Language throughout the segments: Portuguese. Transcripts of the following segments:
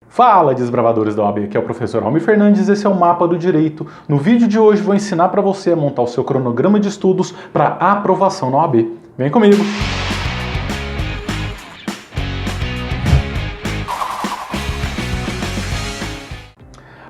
Fala, desbravadores da OAB, aqui é o professor Almir Fernandes, esse é o Mapa do Direito. No vídeo de hoje vou ensinar para você a montar o seu cronograma de estudos para aprovação na OAB. Vem comigo!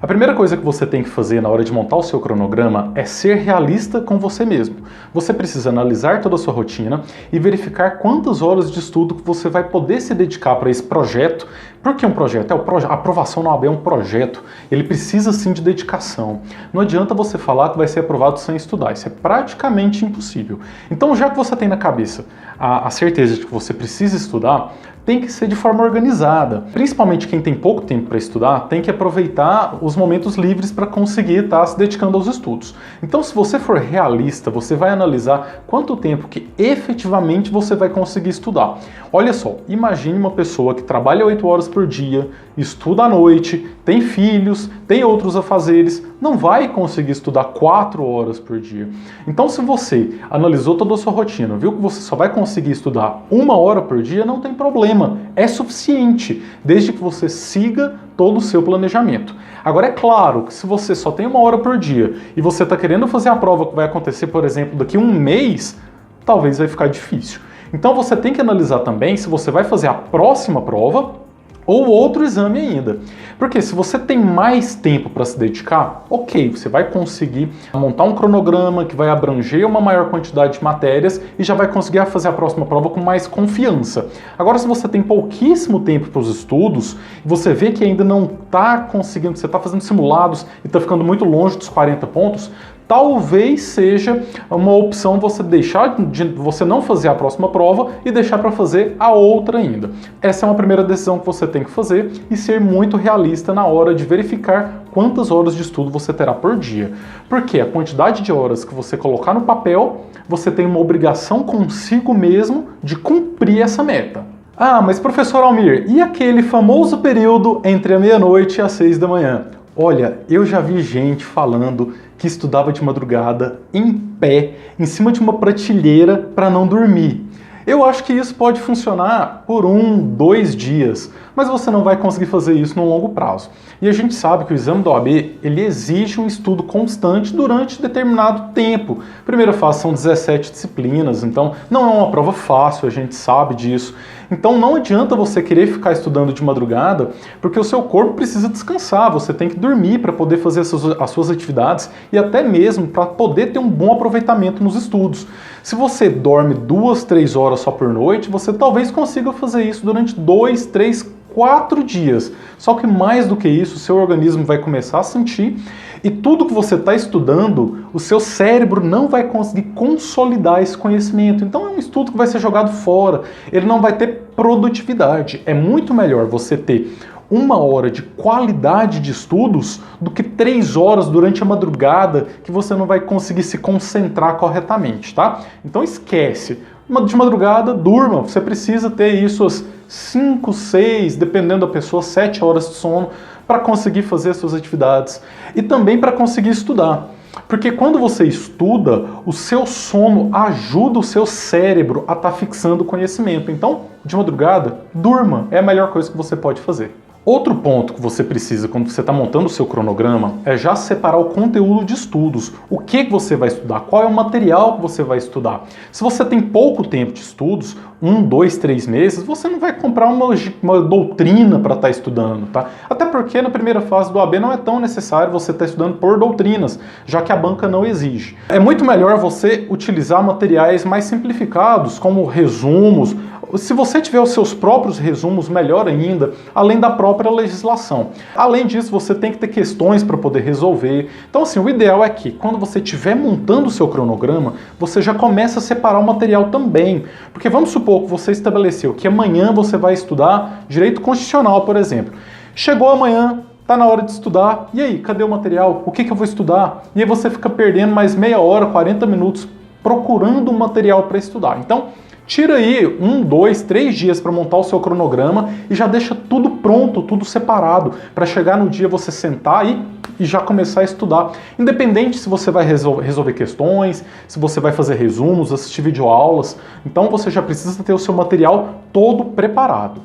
A primeira coisa que você tem que fazer na hora de montar o seu cronograma é ser realista com você mesmo. Você precisa analisar toda a sua rotina e verificar quantas horas de estudo que você vai poder se dedicar para esse projeto. Por que um projeto? A aprovação na OAB é um projeto, ele precisa sim de dedicação. Não adianta você falar que vai ser aprovado sem estudar, isso é praticamente impossível. Então, já que você tem na cabeça a certeza de que você precisa estudar, tem que ser de forma organizada. Principalmente quem tem pouco tempo para estudar, tem que aproveitar os momentos livres para conseguir estar se dedicando aos estudos. Então, se você for realista, você vai analisar quanto tempo que efetivamente você vai conseguir estudar. Olha só, imagine uma pessoa que trabalha 8 horas por dia, estuda à noite, tem filhos, tem outros afazeres, não vai conseguir estudar 4 horas por dia. Então, se você analisou toda a sua rotina, viu que você só vai conseguir estudar 1 hora por dia, não tem problema, é suficiente, desde que você siga todo o seu planejamento. Agora, é claro que se você só tem 1 hora por dia e você está querendo fazer a prova que vai acontecer, por exemplo, daqui a 1 mês, talvez vai ficar difícil. Então, você tem que analisar também se você vai fazer a próxima prova ou outro exame ainda. Porque se você tem mais tempo para se dedicar, ok, você vai conseguir montar um cronograma que vai abranger uma maior quantidade de matérias e já vai conseguir fazer a próxima prova com mais confiança. Agora, se você tem pouquíssimo tempo para os estudos e você vê que ainda não está conseguindo, você está fazendo simulados e está ficando muito longe dos 40 pontos, talvez seja uma opção você não fazer a próxima prova e deixar para fazer a outra ainda. Essa é uma primeira decisão que você tem que fazer e ser muito realista na hora de verificar quantas horas de estudo você terá por dia. Porque a quantidade de horas que você colocar no papel, você tem uma obrigação consigo mesmo de cumprir essa meta. Ah, mas professor Almir, e aquele famoso período entre a meia-noite e as 6 da manhã? Olha, eu já vi gente falando que estudava de madrugada, em pé, em cima de uma prateleira para não dormir. Eu acho que isso pode funcionar por 1, 2 dias, mas você não vai conseguir fazer isso no longo prazo. E a gente sabe que o exame da OAB, ele exige um estudo constante durante determinado tempo. Primeira fase são 17 disciplinas, então não é uma prova fácil, a gente sabe disso. Então não adianta você querer ficar estudando de madrugada, porque o seu corpo precisa descansar, você tem que dormir para poder fazer as suas atividades e até mesmo para poder ter um bom aproveitamento nos estudos. Se você dorme 2, 3 horas só por noite, você talvez consiga fazer isso durante 2, 3, 4 dias. Só que mais do que isso, o seu organismo vai começar a sentir e tudo que você está estudando, o seu cérebro não vai conseguir consolidar esse conhecimento. Então é um estudo que vai ser jogado fora, ele não vai ter produtividade. É muito melhor você ter 1 hora de qualidade de estudos do que 3 horas durante a madrugada que você não vai conseguir se concentrar corretamente, tá? Então esquece. De madrugada, durma. Você precisa ter isso às 5, 6, dependendo da pessoa, 7 horas de sono para conseguir fazer as suas atividades e também para conseguir estudar. Porque quando você estuda, o seu sono ajuda o seu cérebro a estar fixando o conhecimento. Então, de madrugada, durma. É a melhor coisa que você pode fazer. Outro ponto que você precisa quando você está montando o seu cronograma é já separar o conteúdo de estudos. O que você vai estudar? Qual é o material que você vai estudar? Se você tem pouco tempo de estudos, 1, 2, 3 meses, você não vai comprar uma doutrina para estar estudando, tá? Até porque na primeira fase do AB não é tão necessário você estar estudando por doutrinas, já que a banca não exige. É muito melhor você utilizar materiais mais simplificados, como resumos. Se você tiver os seus próprios resumos, melhor ainda, além da própria legislação. Além disso, você tem que ter questões para poder resolver. Então, assim, o ideal é que, quando você estiver montando o seu cronograma, você já começa a separar o material também. Porque vamos supor que você estabeleceu que amanhã você vai estudar direito constitucional, por exemplo. Chegou amanhã, tá na hora de estudar, e aí, cadê o material? O que eu vou estudar? E aí você fica perdendo mais meia hora, 40 minutos procurando um material para estudar. Então, tira aí 1, 2, 3 dias para montar o seu cronograma e já deixa tudo pronto, tudo separado, para chegar no dia você sentar e já começar a estudar. Independente se você vai resolver questões, se você vai fazer resumos, assistir videoaulas, então você já precisa ter o seu material todo preparado.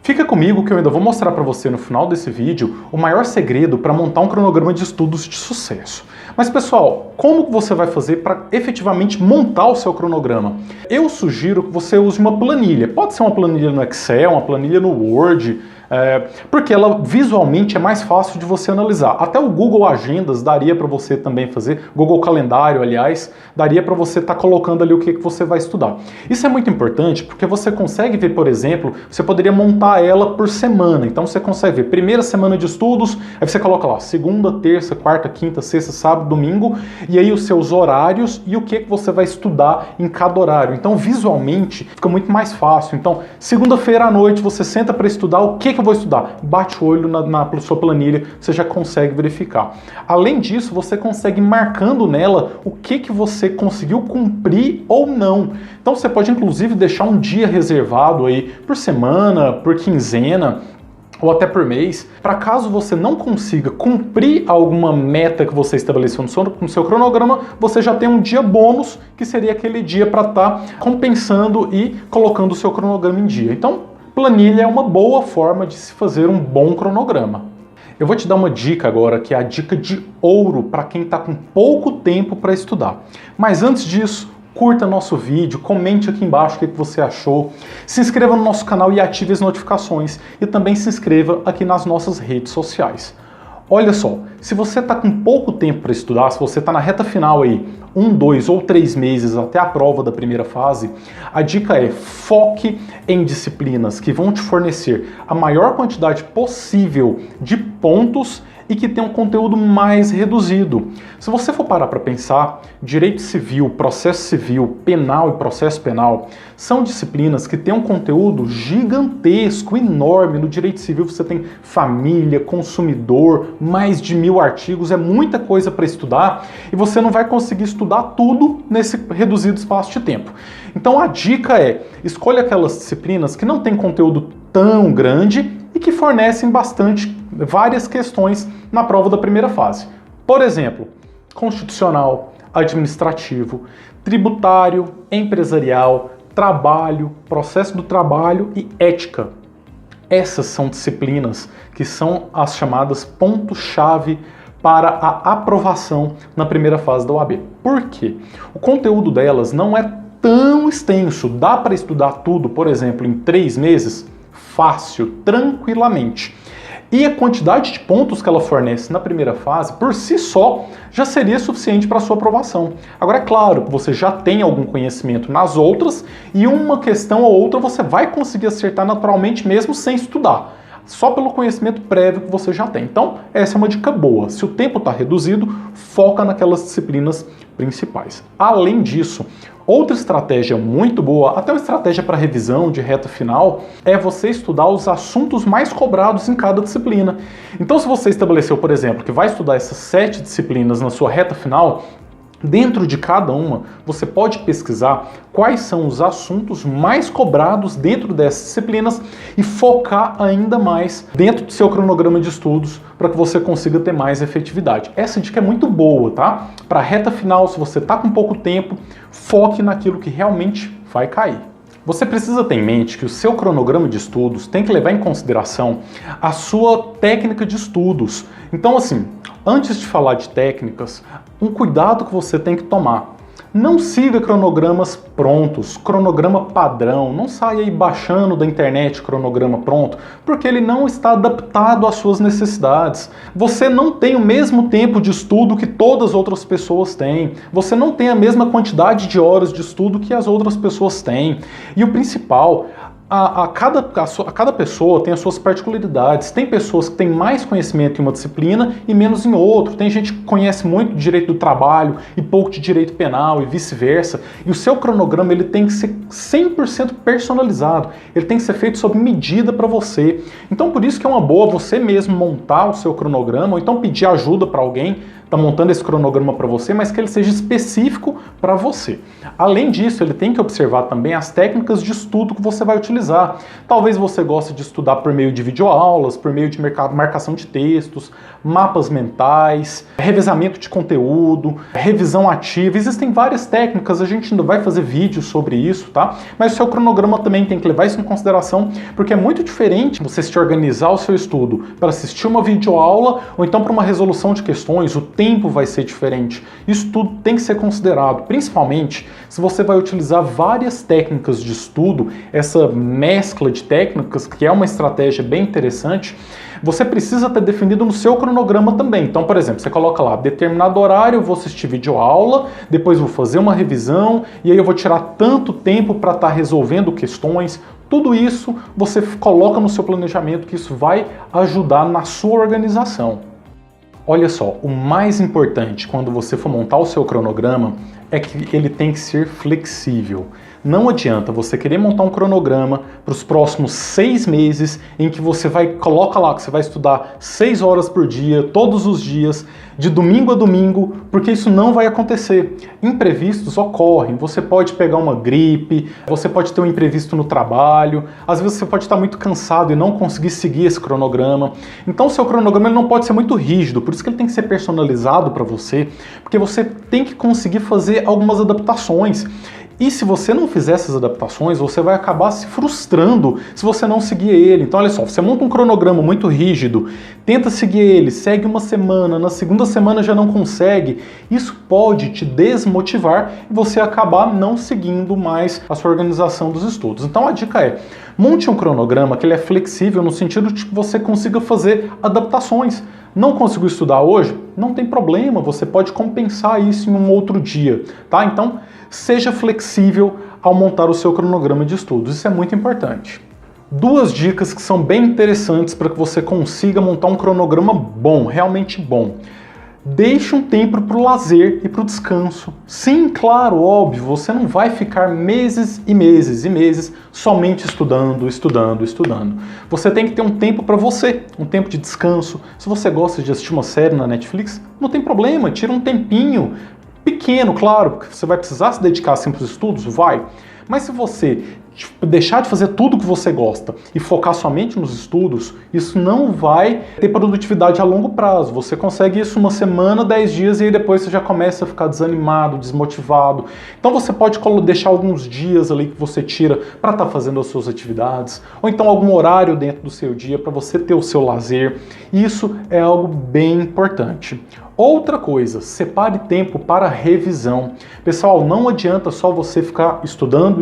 Fica comigo que eu ainda vou mostrar para você no final desse vídeo o maior segredo para montar um cronograma de estudos de sucesso. Mas pessoal, como você vai fazer para efetivamente montar o seu cronograma? Eu sugiro que você use uma planilha. Pode ser uma planilha no Excel, uma planilha no Word, porque ela visualmente é mais fácil de você analisar. Até o Google Agendas daria para você também fazer, Google Calendário, aliás, daria para você estar colocando ali o que você vai estudar. Isso é muito importante porque você consegue ver, por exemplo, você poderia montar ela por semana. Então você consegue ver primeira semana de estudos, aí você coloca lá segunda, terça, quarta, quinta, sexta, sábado, domingo, e aí os seus horários e o que você vai estudar em cada horário. Então visualmente fica muito mais fácil. Então segunda-feira à noite você senta para estudar o que eu vou estudar? Bate o olho na sua planilha, você já consegue verificar. Além disso, você consegue ir marcando nela o que você conseguiu cumprir ou não. Então você pode inclusive deixar um dia reservado aí por semana, por quinzena, ou até por mês, para caso você não consiga cumprir alguma meta que você estabeleceu no seu cronograma, você já tem um dia bônus, que seria aquele dia para estar compensando e colocando o seu cronograma em dia. Então, planilha é uma boa forma de se fazer um bom cronograma. Eu vou te dar uma dica agora, que é a dica de ouro para quem está com pouco tempo para estudar. Mas antes disso, curta nosso vídeo, comente aqui embaixo o que você achou, se inscreva no nosso canal e ative as notificações, e também se inscreva aqui nas nossas redes sociais. Olha só, se você está com pouco tempo para estudar, se você está na reta final aí, 1, 2 ou 3 meses até a prova da primeira fase, a dica é foque em disciplinas que vão te fornecer a maior quantidade possível de pontos e que tem um conteúdo mais reduzido. Se você for parar para pensar, direito civil, processo civil, penal e processo penal são disciplinas que têm um conteúdo gigantesco, enorme. No direito civil você tem família, consumidor, mais de 1000 artigos, é muita coisa para estudar e você não vai conseguir estudar tudo nesse reduzido espaço de tempo. Então a dica é, escolha aquelas disciplinas que não têm conteúdo tão grande e que fornecem várias questões na prova da primeira fase. Por exemplo, constitucional, administrativo, tributário, empresarial, trabalho, processo do trabalho e ética. Essas são disciplinas que são as chamadas pontos-chave para a aprovação na primeira fase da OAB. Por quê? O conteúdo delas não é tão extenso. Dá para estudar tudo, por exemplo, em 3 meses? Fácil, tranquilamente. E a quantidade de pontos que ela fornece na primeira fase, por si só, já seria suficiente para a sua aprovação. Agora, é claro que você já tem algum conhecimento nas outras e uma questão ou outra você vai conseguir acertar naturalmente mesmo sem estudar, só pelo conhecimento prévio que você já tem. Então, essa é uma dica boa. Se o tempo está reduzido, foca naquelas disciplinas principais. Além disso, outra estratégia muito boa, até uma estratégia para revisão de reta final, é você estudar os assuntos mais cobrados em cada disciplina. Então, se você estabeleceu, por exemplo, que vai estudar essas 7 disciplinas na sua reta final, dentro de cada uma, você pode pesquisar quais são os assuntos mais cobrados dentro dessas disciplinas e focar ainda mais dentro do seu cronograma de estudos para que você consiga ter mais efetividade. Essa dica é muito boa, tá? Para a reta final, se você está com pouco tempo, foque naquilo que realmente vai cair. Você precisa ter em mente que o seu cronograma de estudos tem que levar em consideração a sua técnica de estudos. Então, assim, antes de falar de técnicas, um cuidado que você tem que tomar. Não siga cronogramas prontos, cronograma padrão, não saia aí baixando da internet cronograma pronto, porque ele não está adaptado às suas necessidades. Você não tem o mesmo tempo de estudo que todas as outras pessoas têm, você não tem a mesma quantidade de horas de estudo que as outras pessoas têm. E o principal, cada pessoa tem as suas particularidades. Tem pessoas que têm mais conhecimento em uma disciplina e menos em outra. Tem gente que conhece muito de direito do trabalho e pouco de direito penal e vice-versa. E o seu cronograma ele tem que ser 100% personalizado. Ele tem que ser feito sob medida para você. Então por isso que é uma boa você mesmo montar o seu cronograma ou então pedir ajuda para alguém está montando esse cronograma para você, mas que ele seja específico para você. Além disso, ele tem que observar também as técnicas de estudo que você vai utilizar. Talvez você goste de estudar por meio de videoaulas, por meio de marcação de textos, mapas mentais, revezamento de conteúdo, revisão ativa. Existem várias técnicas, a gente ainda vai fazer vídeos sobre isso, tá? Mas o seu cronograma também tem que levar isso em consideração, porque é muito diferente você se organizar o seu estudo para assistir uma videoaula ou então para uma resolução de questões. O tempo vai ser diferente. Isso tudo tem que ser considerado, principalmente se você vai utilizar várias técnicas de estudo, essa mescla de técnicas, que é uma estratégia bem interessante. Você precisa ter definido no seu cronograma também. Então, por exemplo, você coloca lá, determinado horário eu vou assistir videoaula, depois vou fazer uma revisão, e aí eu vou tirar tanto tempo para estar resolvendo questões. Tudo isso você coloca no seu planejamento, que isso vai ajudar na sua organização. Olha só, o mais importante quando você for montar o seu cronograma é que ele tem que ser flexível. Não adianta você querer montar um cronograma para os próximos 6 meses em que você coloca lá que você vai estudar 6 horas por dia, todos os dias, de domingo a domingo, porque isso não vai acontecer. Imprevistos ocorrem, você pode pegar uma gripe, você pode ter um imprevisto no trabalho, às vezes você pode estar muito cansado e não conseguir seguir esse cronograma. Então o seu cronograma ele não pode ser muito rígido, por isso que ele tem que ser personalizado para você, porque você tem que conseguir fazer algumas adaptações. E se você não fizer essas adaptações, você vai acabar se frustrando se você não seguir ele. Então, olha só, você monta um cronograma muito rígido, tenta seguir ele, segue uma semana, na segunda semana já não consegue. Isso pode te desmotivar e você acabar não seguindo mais a sua organização dos estudos. Então, a dica é, monte um cronograma que ele é flexível no sentido de que você consiga fazer adaptações. Não conseguiu estudar hoje? Não tem problema, você pode compensar isso em um outro dia, tá? Então, seja flexível ao montar o seu cronograma de estudos, isso é muito importante. 2 dicas que são bem interessantes para que você consiga montar um cronograma bom, realmente bom. Deixe um tempo para o lazer e para o descanso. Sim, claro, óbvio, você não vai ficar meses e meses e meses somente estudando. Você tem que ter um tempo para você, um tempo de descanso. Se você gosta de assistir uma série na Netflix, não tem problema, tira um tempinho. Pequeno, claro, porque você vai precisar se dedicar sempre aos estudos, vai. Mas se você deixar de fazer tudo que você gosta e focar somente nos estudos, isso não vai ter produtividade a longo prazo. Você consegue isso uma semana, 10 dias e aí depois você já começa a ficar desanimado, desmotivado. Então você pode deixar alguns dias ali que você tira para estar fazendo as suas atividades, ou então algum horário dentro do seu dia para você ter o seu lazer. Isso é algo bem importante. Outra coisa, separe tempo para revisão. Pessoal, não adianta só você ficar estudando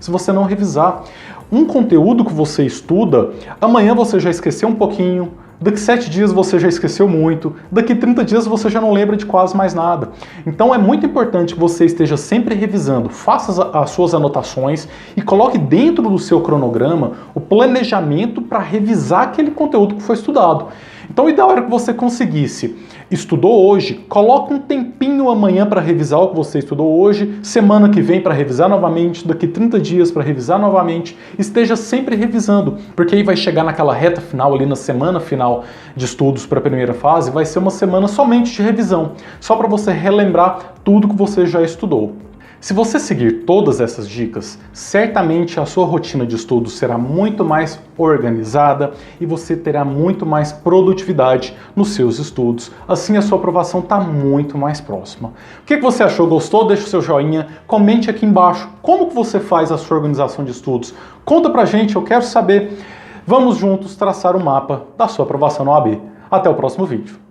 se você não revisar. Um conteúdo que você estuda, amanhã você já esqueceu um pouquinho, daqui 7 dias você já esqueceu muito, daqui 30 dias você já não lembra de quase mais nada. Então é muito importante que você esteja sempre revisando, faça as suas anotações e coloque dentro do seu cronograma o planejamento para revisar aquele conteúdo que foi estudado. Então, e da hora que você conseguisse, estudou hoje, coloca um tempinho amanhã para revisar o que você estudou hoje, semana que vem para revisar novamente, daqui 30 dias para revisar novamente, esteja sempre revisando, porque aí vai chegar naquela reta final ali, na semana final de estudos para a primeira fase, vai ser uma semana somente de revisão, só para você relembrar tudo que você já estudou. Se você seguir todas essas dicas, certamente a sua rotina de estudos será muito mais organizada e você terá muito mais produtividade nos seus estudos. Assim a sua aprovação está muito mais próxima. O que você achou? Gostou? Deixa o seu joinha, comente aqui embaixo como que você faz a sua organização de estudos. Conta pra gente, eu quero saber. Vamos juntos traçar o mapa da sua aprovação na OAB. Até o próximo vídeo.